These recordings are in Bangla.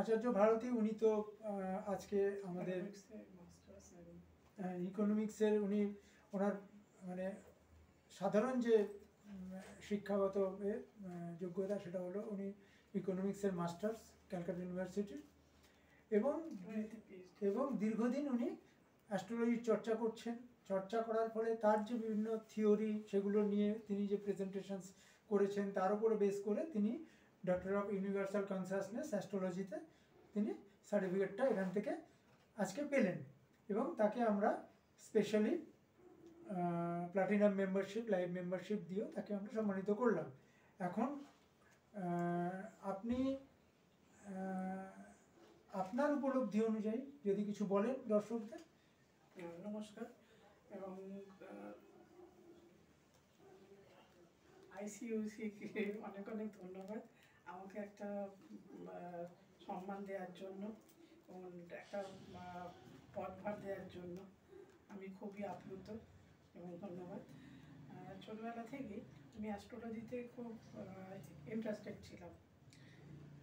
আচার্য ভারতী উনি তো আজকে আমাদের ইকোনমিক্সের উনি ওনার মানে সাধারণ যে শিক্ষাগত যোগ্যতা সেটা হলো উনি ইকোনমিক্সের মাস্টার্স ক্যালকাটা ইউনিভার্সিটির এবং দীর্ঘদিন উনি অ্যাস্ট্রোলজির চর্চা করছেন। চর্চা করার ফলে তার যে বিভিন্ন থিওরি সেগুলো নিয়ে তিনি যে প্রেজেন্টেশনস করেছেন তার উপরে বেস করে তিনি ডক্টর অফ ইউনিভার্সাল কনসাসনেস অ্যাস্ট্রোলজিতে তিনি সার্টিফিকেটটা এখান থেকে আজকে পেলেন এবং তাকে আমরা specially platinum membership live membership দিয়েও তাকে আমরা সম্মানিত করলাম। এখন আপনি আপনার উপলব্ধি অনুযায়ী যদি কিছু বলেন দর্শকদের। নমস্কার এবং আইসিইউসিকে অনেক অনেক ধন্যবাদ আমাকে একটা সম্মান দেওয়ার জন্য এবং একটা পদভার দেওয়ার জন্য। আমি খুবই আপ্লুত এবং ধন্যবাদ। ছোটবেলা থেকে আমি অ্যাস্ট্রোলজিতে খুব ইন্টারেস্টেড ছিলাম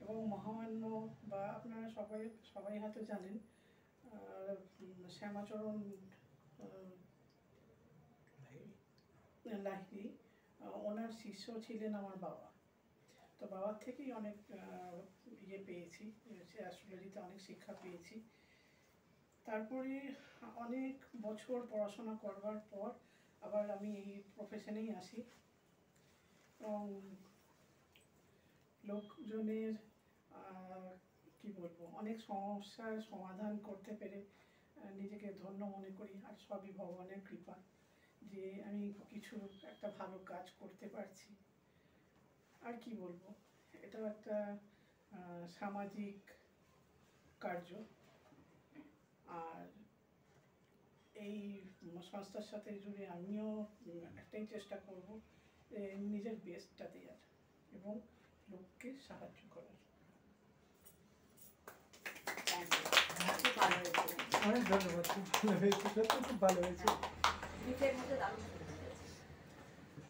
এবং মহামান্য বা আপনারা সবাই হয়তো জানেন শ্যামাচরণ লাহিড়ী ওনার শিষ্য ছিলেন আমার বাবা। তো বাবার থেকেই অনেক ইয়ে পেয়েছি, অ্যাস্ট্রোলজিতে অনেক শিক্ষা পেয়েছি। তারপরে অনেক বছর পড়াশোনা করবার পর আবার আমি এই প্রফেশনেই আসি এবং লোকজনের কি বলবো অনেক সমস্যার সমাধান করতে পেরে নিজেকে ধন্য মনে করি। আর সবই ভগবানের কৃপা যে আমি কিছু একটা ভালো কাজ করতে পারছি। আর কি বলবো, এটাও একটা সামাজিক কার্য। আর এই সংস্থার সাথে জুড়ে আমিও একটাই চেষ্টা করব নিজের বেস্টটা দেওয়ার এবং লোককে সাহায্য করার। অনেক ধন্যবাদ, খুব ভালো হয়েছে, সত্যি খুব ভালো হয়েছে।